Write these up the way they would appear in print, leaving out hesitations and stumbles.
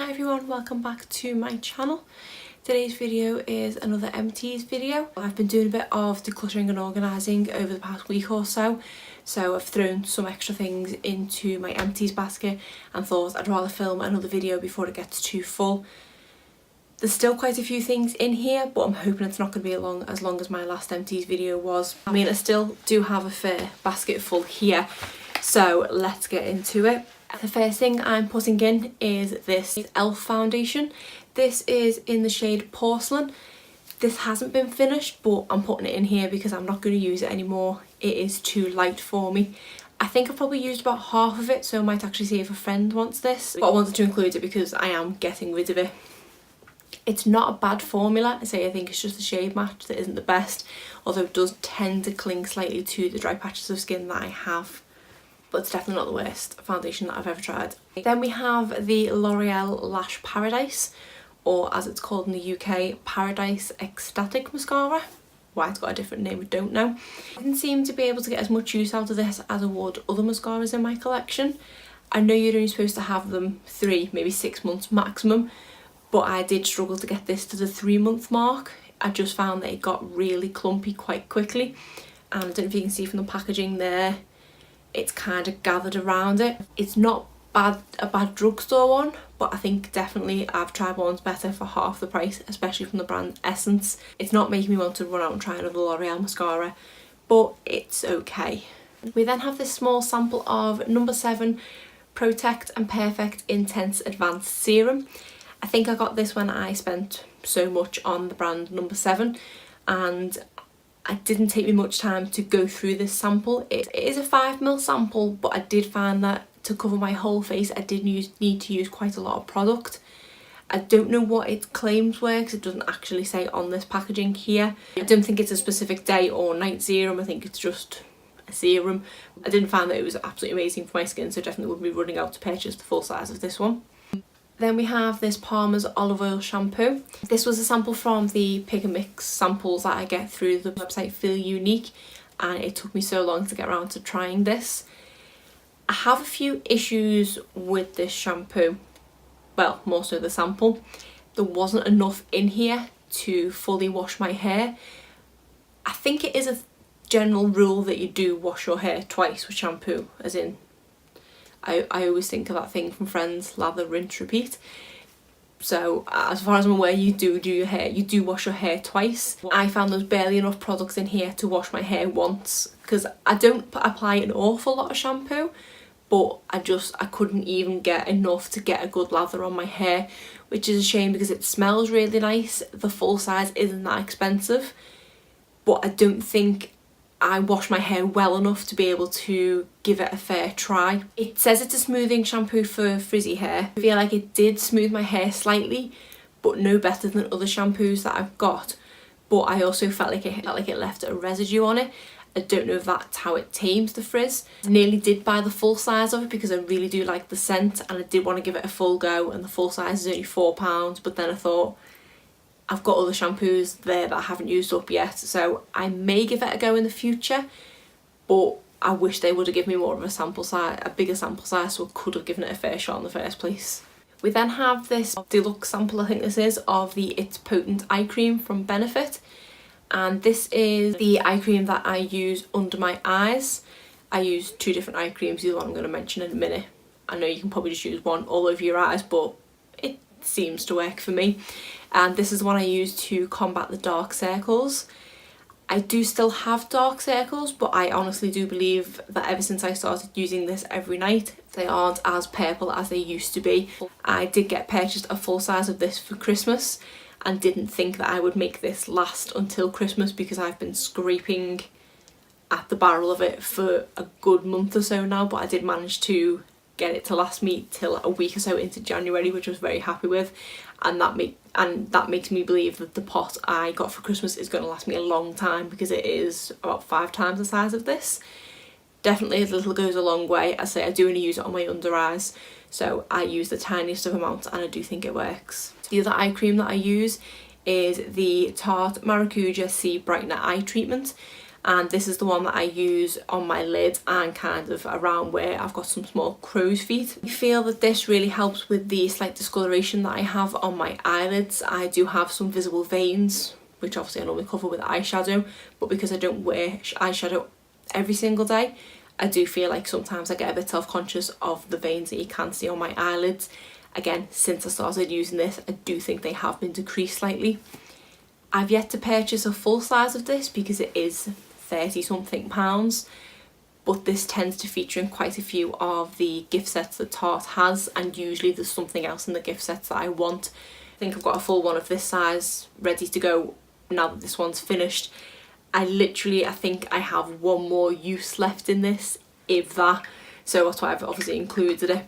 Hi everyone, welcome back to my channel. Today's video is another empties video. I've been doing a bit of decluttering and organising over the past week or so. So I've thrown some extra things into my empties basket and thought I'd rather film another video before it gets too full. There's still quite a few things in here, but I'm hoping it's not going to be as long as my last empties video was. I mean, I still do have a fair basket full here, so let's get into it. The first thing I'm putting in is this e.l.f. foundation. This is in the shade Porcelain. This hasn't been finished, but I'm putting it in here because I'm not going to use it anymore. It is too light for me. I think I've probably used about half of it, so I might actually see if a friend wants this. But I wanted to include it because I am getting rid of it. It's not a bad formula. I think it's just a shade match that isn't the best, although it does tend to cling slightly to the dry patches of skin that I have. But it's definitely not the worst foundation that I've ever tried. Then we have the L'Oreal Lash Paradise, or as it's called in the UK, Paradise Ecstatic Mascara. Why it's got a different name, I don't know. I didn't seem to be able to get as much use out of this as I would other mascaras in my collection. I know you're only supposed to have them 3, maybe 6 months maximum, but I did struggle to get this to the 3-month mark. I just found that it got really clumpy quite quickly, and I don't know if you can see from the packaging there, it's kind of gathered around it. It's not a bad drugstore one, but I think definitely I've tried ones better for half the price, especially from the brand Essence. It's not making me want to run out and try another L'Oreal mascara, but it's okay. We then have this small sample of number 7 Protect and Perfect Intense Advanced Serum. I think I got this when I spent so much on the brand number 7, and it didn't take me much time to go through this sample. It is a 5ml sample, but I did find that to cover my whole face I did need to use quite a lot of product. I don't know what its claims were because it doesn't actually say on this packaging here. I don't think it's a specific day or night serum, I think it's just a serum. I didn't find that it was absolutely amazing for my skin, so definitely would be running out to purchase the full size of this one. Then we have this Palmer's Olive Oil Shampoo. This was a sample from the pick and mix samples that I get through the website Feel Unique, and it took me so long to get around to trying this. I have a few issues with this shampoo, well, more so the sample. There wasn't enough in here to fully wash my hair. I think it is a general rule that you do wash your hair twice with shampoo, as in I always think of that thing from Friends, lather, rinse, repeat. So as far as I'm aware, you do wash your hair twice. I found there's barely enough products in here to wash my hair once, because I don't apply an awful lot of shampoo, but I couldn't even get enough to get a good lather on my hair, which is a shame because it smells really nice. The full size isn't that expensive, but I don't think I wash my hair well enough to be able to give it a fair try. It says it's a smoothing shampoo for frizzy hair. I feel like it did smooth my hair slightly, but no better than other shampoos that I've got. But I also felt like it left a residue on it. I don't know if that's how it tames the frizz. I nearly did buy the full size of it because I really do like the scent, and I did want to give it a full go, and the full size is only £4, but then I thought, I've got other shampoos there that I haven't used up yet, so I may give it a go in the future, but I wish they would have given me more of a sample size, a bigger sample size, so I could have given it a fair shot in the first place. We then have this deluxe sample, I think this is, of the It's Potent Eye Cream from Benefit, and this is the eye cream that I use under my eyes. I use 2 different eye creams, the one I'm going to mention in a minute. I know you can probably just use one all over your eyes, but it seems to work for me. And this is the one I use to combat the dark circles. I do still have dark circles, but I honestly do believe that ever since I started using this every night, they aren't as purple as they used to be. I did get purchased a full size of this for Christmas and didn't think that I would make this last until Christmas because I've been scraping at the barrel of it for a good month or so now, but I did manage to get it to last me till a week or so into January, which I was very happy with, and that makes me believe that the pot I got for Christmas is going to last me a long time because it is about 5 times the size of this. Definitely a little goes a long way. I say I do only use it on my under eyes, so I use the tiniest of amounts and I do think it works. The other eye cream that I use is the Tarte Maracuja C Brightener Eye Treatment, and this is the one that I use on my lid and kind of around where I've got some small crow's feet. I feel that this really helps with the slight discoloration that I have on my eyelids. I do have some visible veins, which obviously I normally cover with eyeshadow, but because I don't wear eyeshadow every single day, I do feel like sometimes I get a bit self-conscious of the veins that you can see on my eyelids. Again, since I started using this, I do think they have been decreased slightly. I've yet to purchase a full size of this because it is 30 something pounds, but this tends to feature in quite a few of the gift sets that Tarte has, and usually there's something else in the gift sets that I want. I think I've got a full one of this size ready to go now that this one's finished. I think I have one more use left in this, if that, so that's why I've obviously included it.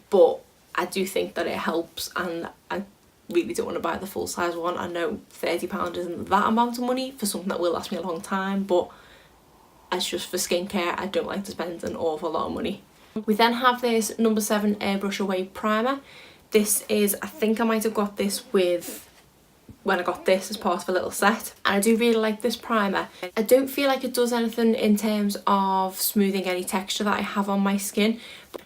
But I do think that it helps, and I really don't want to buy the full size one. I know £30 isn't that amount of money for something that will last me a long time, but as just for skincare, I don't like to spend an awful lot of money. We then have this number 7 Airbrush Away primer. This is, I think I might have got this with when I got this as part of a little set, and I do really like this primer. I don't feel like it does anything in terms of smoothing any texture that I have on my skin,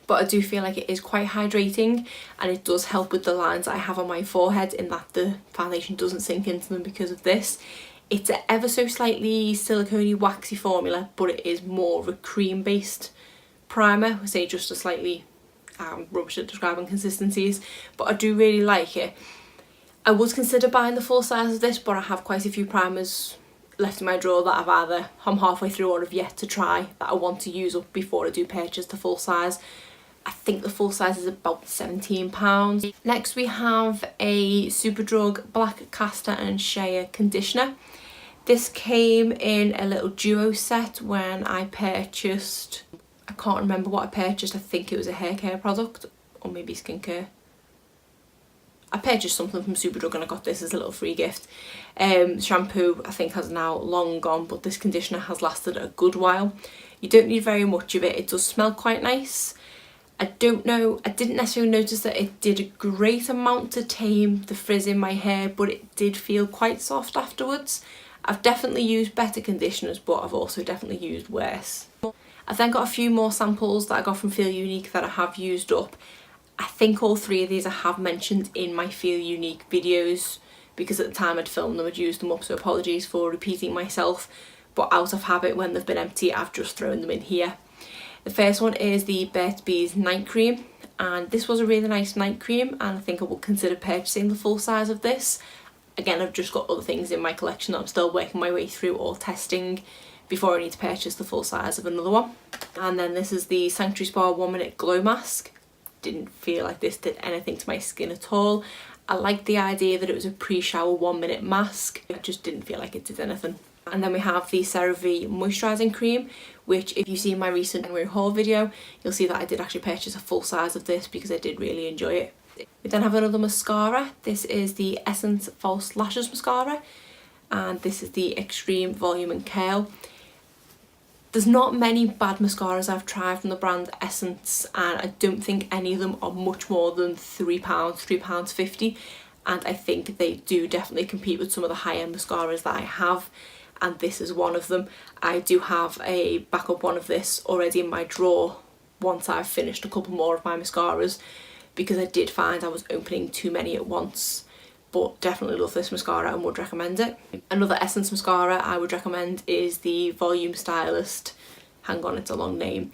but I do feel like it is quite hydrating, and it does help with the lines I have on my forehead in that the foundation doesn't sink into them because of this. It's an ever so slightly silicone-y waxy formula, but it is more of a cream based primer. I say just a slightly rubbish at describing consistencies, but I do really like it. I would consider buying the full size of this, but I have quite a few primers left in my drawer that I'm halfway through or have yet to try, that I want to use up before I do purchase the full size. I think the full size is about £17. Next we have a Superdrug Black Castor and Shea conditioner. This came in a little duo set when I purchased, I can't remember what I purchased, I think it was a hair care product or maybe skincare. I purchased something from Superdrug and I got this as a little free gift. Shampoo I think has now long gone, but this conditioner has lasted a good while. You don't need very much of it. It does smell quite nice. I don't know, I didn't necessarily notice that it did a great amount to tame the frizz in my hair, but it did feel quite soft afterwards. I've definitely used better conditioners, but I've also definitely used worse. I've then got a few more samples that I got from Feel Unique that I have used up. I think all 3 of these I have mentioned in my Feel Unique videos, because at the time I'd filmed them, I'd used them up, so apologies for repeating myself, but out of habit when they've been empty I've just thrown them in here. The first one is the Burts Bees Night Cream, and this was a really nice night cream, and I think I will consider purchasing the full size of this. Again, I've just got other things in my collection that I'm still working my way through or testing before I need to purchase the full size of another one. And then this is the Sanctuary Spa 1 Minute Glow Mask. Didn't feel like this did anything to my skin at all. I liked the idea that it was a pre-shower 1 minute mask. It just didn't feel like it did anything. And then we have the CeraVe Moisturising Cream, which if you see my recent January haul video, you'll see that I did actually purchase a full size of this because I did really enjoy it. We then have another mascara. This is the Essence False Lashes Mascara, and this is the Extreme Volume and Curl. There's not many bad mascaras I've tried from the brand Essence, and I don't think any of them are much more than £3, £3.50, and I think they do definitely compete with some of the high-end mascaras that I have, and this is one of them. I do have a backup one of this already in my drawer once I've finished a couple more of my mascaras, because I did find I was opening too many at once. But definitely love this mascara and would recommend it. Another Essence mascara I would recommend is the Volume Stylist, hang on, it's a long name,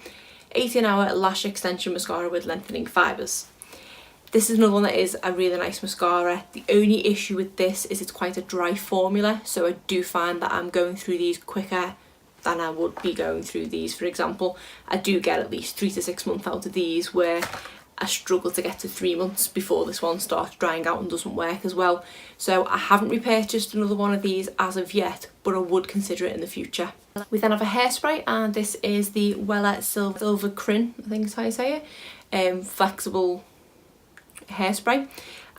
18-hour lash extension mascara with lengthening fibres. This is another one that is a really nice mascara. The only issue with this is it's quite a dry formula, so I do find that I'm going through these quicker than I would be going through these. For example, I do get at least 3 to 6 months out of these, where I struggle to get to 3 months before this one starts drying out and doesn't work as well. So I haven't repurchased another one of these as of yet, but I would consider it in the future. We then have a hairspray, and this is the Wella Silverkrin, I think is how you say it, flexible hairspray.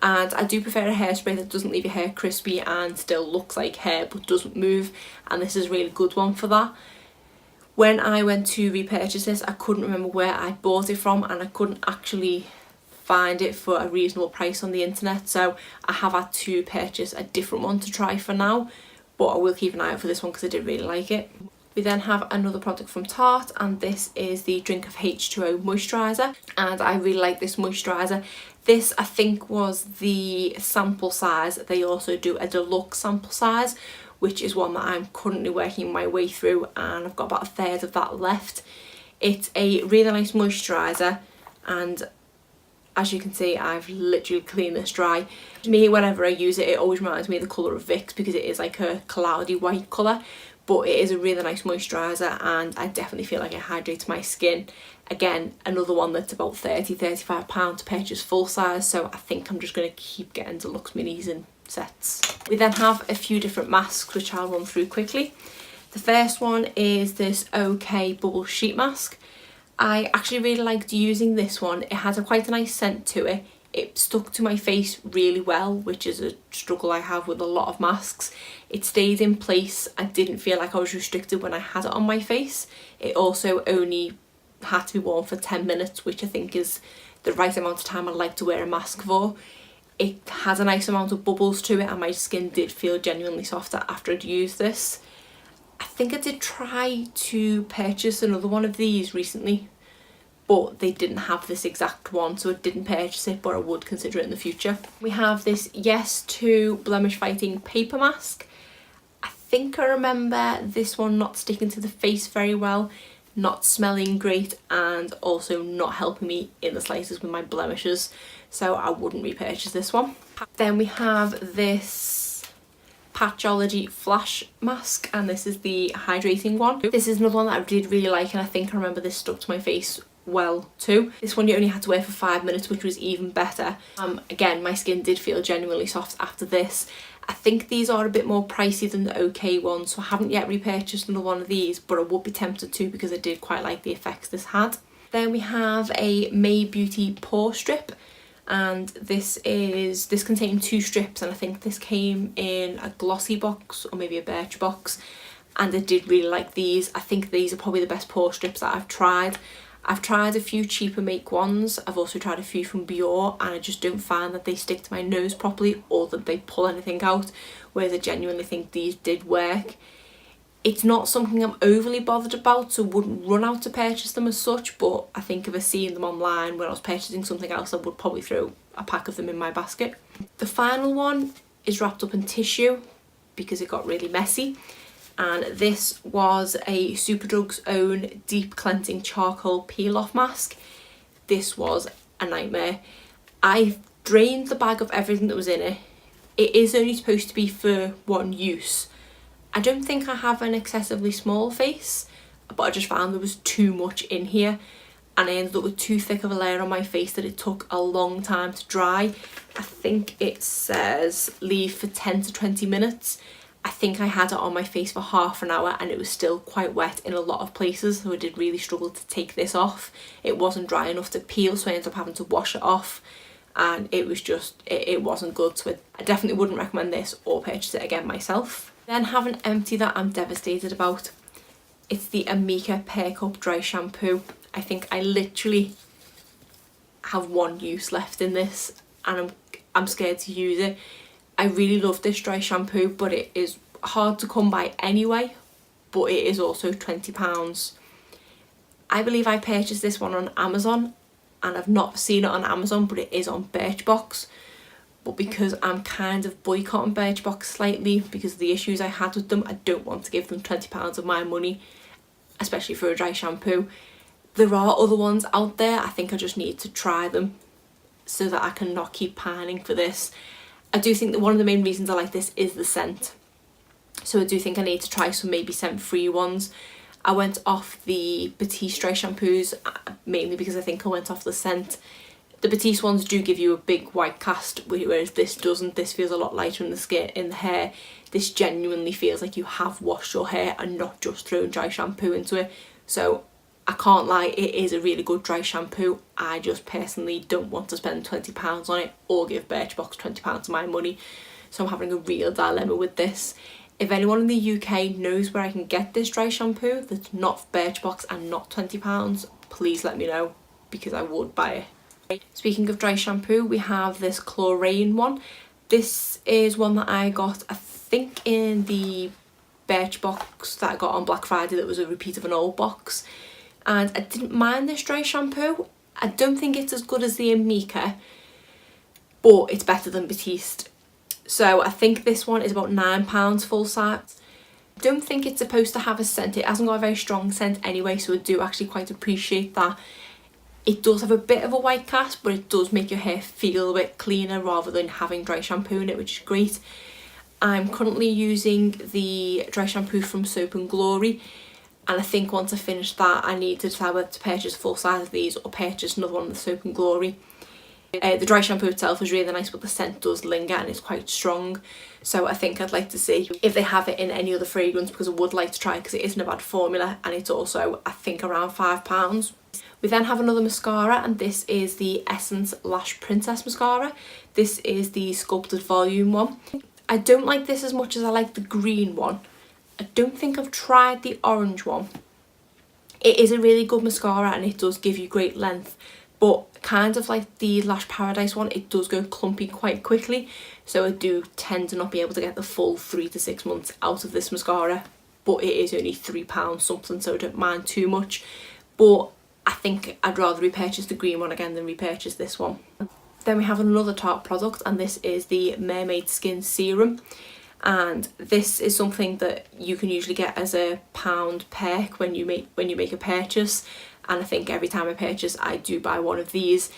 And I do prefer a hairspray that doesn't leave your hair crispy and still looks like hair but doesn't move, and this is a really good one for that. When I went to repurchase this, I couldn't remember where I bought it from, and I couldn't actually find it for a reasonable price on the internet, so I have had to purchase a different one to try for now. but I will keep an eye out for this one because I did really like it. We then have another product from Tarte, and this is the Drink of H2O Moisturiser, and I really like this moisturiser. This I think was the sample size. They also do a deluxe sample size, which is one that I'm currently working my way through, and I've got about a third of that left. It's a really nice moisturiser, and as you can see, I've literally cleaned this dry. To me, whenever I use it, it always reminds me of the colour of Vicks because it is like a cloudy white colour, but it is a really nice moisturiser, and I definitely feel like it hydrates my skin. Again, another one that's about £30–35 to purchase full size, so I think I'm just going to keep getting deluxe minis and sets. We then have a few different masks which I'll run through quickly. The first one is this OK Bubble Sheet Mask. I actually really liked using this one. It has quite a nice scent to it. It stuck to my face really well, which is a struggle I have with a lot of masks. It stayed in place. I didn't feel like I was restricted when I had it on my face. It also only had to be worn for 10 minutes, which I think is the right amount of time I like to wear a mask for. It has a nice amount of bubbles to it, and my skin did feel genuinely softer after I'd used this. I think I did try to purchase another one of these recently, but they didn't have this exact one, so I didn't purchase it, but I would consider it in the future. We have this Yes to Blemish Fighting Paper Mask. I think I remember this one not sticking to the face very well, not smelling great, and also not helping me in the slightest with my blemishes, so I wouldn't repurchase this one. Then we have this Patchology Flash Mask, and this is the hydrating one. This is another one that I did really like, and I think I remember this stuck to my face well too. This one you only had to wear for 5 minutes, which was even better. Again, my skin did feel genuinely soft after this. I think these are a bit more pricey than the OK ones, so I haven't yet repurchased another one of these, but I would be tempted to because I did quite like the effects this had. Then we have a May Beauty Pore Strip, and this contained 2 strips, and I think this came in a glossy box or maybe a birch box, and I did really like these. I think these are probably the best pore strips that I've tried. I've tried a few cheaper make ones. I've also tried a few from Biore, and I just don't find that they stick to my nose properly or that they pull anything out, whereas I genuinely think these did work. It's not something I'm overly bothered about, so wouldn't run out to purchase them as such, but I think if I seen them online when I was purchasing something else, I would probably throw a pack of them in my basket. The final one is wrapped up in tissue because it got really messy. And this was a Superdrug's own deep cleansing charcoal peel off mask. This was a nightmare. I drained the bag of everything that was in it. It is only supposed to be for one use. I don't think I have an excessively small face, but I just found there was too much in here, and I ended up with too thick of a layer on my face that it took a long time to dry. I think it says leave for 10 to 20 minutes. I think I had it on my face for half an hour and it was still quite wet in a lot of places, so I did really struggle to take this off. It wasn't dry enough to peel, so I ended up having to wash it off, and it was just, it wasn't good, so I definitely wouldn't recommend this or purchase it again myself. Then have an empty that I'm devastated about. It's the Amika Pear Cup Dry Shampoo. I think I literally have one use left in this, and I'm scared to use it. I really love this dry shampoo, but it is hard to come by anyway, but it is also £20. I believe I purchased this one on Amazon, and I've not seen it on Amazon, but it is on Birchbox. But because I'm kind of boycotting Birchbox slightly because of the issues I had with them, I don't want to give them £20 of my money, especially for a dry shampoo. There are other ones out there. I think I just need to try them so that I can not keep pining for this. I do think that one of the main reasons I like this is the scent. So I do think I need to try some maybe scent-free ones. I went off the Batiste dry shampoos mainly because I think I went off the scent. The Batiste ones do give you a big white cast, whereas this doesn't. This feels a lot lighter in the skin, in the hair. This genuinely feels like you have washed your hair and not just thrown dry shampoo into it. So I can't lie, it is a really good dry shampoo. I just personally don't want to spend £20 on it or give Birchbox £20 of my money. So I'm having a real dilemma with this. If anyone in the UK knows where I can get this dry shampoo that's not Birchbox and not £20, please let me know, because I would buy it. Speaking of dry shampoo, we have this Chlorine one. This is one that I got, I think in the Birchbox that I got on Black Friday that was a repeat of an old box, and I didn't mind this dry shampoo. I don't think it's as good as the Amika, but it's better than Batiste. So I think this one is about £9 full size. I don't think it's supposed to have a scent. It hasn't got a very strong scent anyway, so I do actually quite appreciate that. It does have a bit of a white cast, but it does make your hair feel a bit cleaner rather than having dry shampoo in it, which is great. I'm currently using the dry shampoo from Soap and Glory, and I think once I finish that I need to decide whether to purchase a full size of these or purchase another one of the Soap and Glory. The dry shampoo itself is really nice, but the scent does linger and it's quite strong, so I think I'd like to see if they have it in any other fragrance, because I would like to try it because it isn't a bad formula, and it's also I think around £5. We then have another mascara, and this is the Essence Lash Princess mascara. This is the Sculpted Volume one. I don't like this as much as I like the green one. I don't think I've tried the orange one. It is a really good mascara and it does give you great length, but kind of like the Lash Paradise one, it does go clumpy quite quickly, so I do tend to not be able to get the full 3 to 6 months out of this mascara, but it is only £3 something, so I don't mind too much. But I think I'd rather repurchase the green one again than repurchase this one. Then we have another Tarte product, and this is the Mermaid Skin Serum, and this is something that you can usually get as a pound perk when you make a purchase, and I think every time I purchase I do buy one of these.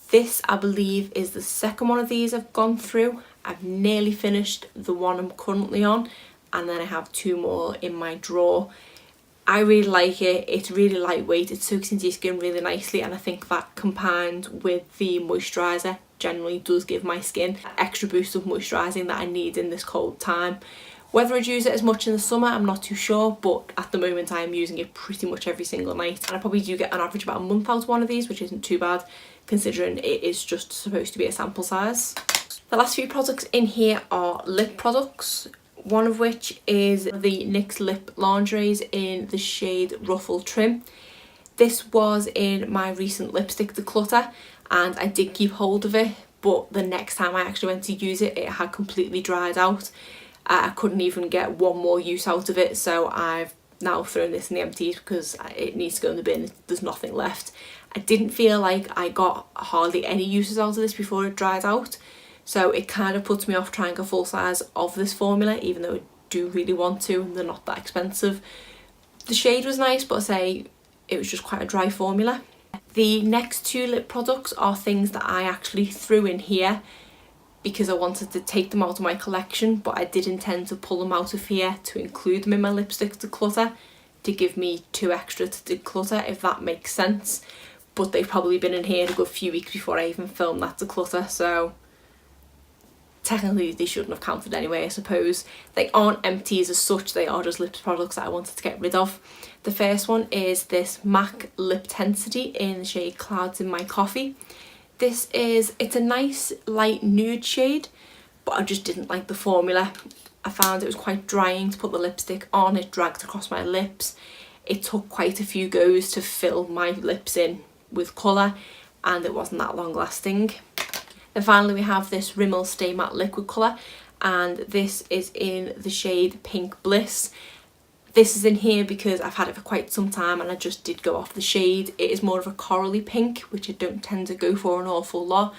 This I believe is the second one of these I've gone through. I've nearly finished the one I'm currently on, and then I have 2 more in my drawer. I really like it. It's really lightweight, it soaks into your skin really nicely, and I think that combined with the moisturiser generally does give my skin an extra boost of moisturising that I need in this cold time. Whether I'd use it as much in the summer, I'm not too sure, but at the moment I am using it pretty much every single night, and I probably do get on average about a month out of one of these, which isn't too bad considering it is just supposed to be a sample size. The last few products in here are lip products, one of which is the NYX Lip Lingeries in the shade Ruffle Trim. This was in my recent lipstick declutter, and I did keep hold of it, but the next time I actually went to use it, it had completely dried out. I couldn't even get one more use out of it, so I've now thrown this in the empties because it needs to go in the bin. There's nothing left. I didn't feel like I got hardly any uses out of this before it dried out, so it kind of puts me off trying a full size of this formula, even though I do really want to, and they're not that expensive. The shade was nice, but I say it was just quite a dry formula. The next 2 lip products are things that I actually threw in here because I wanted to take them out of my collection, but I did intend to pull them out of here to include them in my lipstick declutter, to give me 2 extra to declutter, if that makes sense. But they've probably been in here a good few weeks before I even filmed that declutter, so technically they shouldn't have counted anyway, I suppose. They aren't empties as such, they are just lip products that I wanted to get rid of. The first one is this MAC Lip Tensity in the shade Clouds in My Coffee. It's a nice light nude shade, but I just didn't like the formula. I found it was quite drying to put the lipstick on, it dragged across my lips. It took quite a few goes to fill my lips in with colour, and it wasn't that long lasting. Then finally we have this Rimmel Stay Matte Liquid Colour, and this is in the shade Pink Bliss. This is in here because I've had it for quite some time and I just did go off the shade. It is more of a corally pink, which I don't tend to go for an awful lot,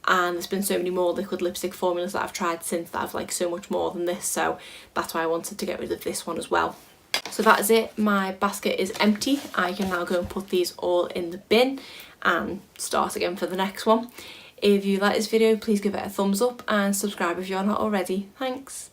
and there's been so many more liquid lipstick formulas that I've tried since that I've liked so much more than this, so that's why I wanted to get rid of this one as well. So that is it, my basket is empty. I can now go and put these all in the bin and start again for the next one. If you like this video, please give it a thumbs up and subscribe if you're not already. Thanks.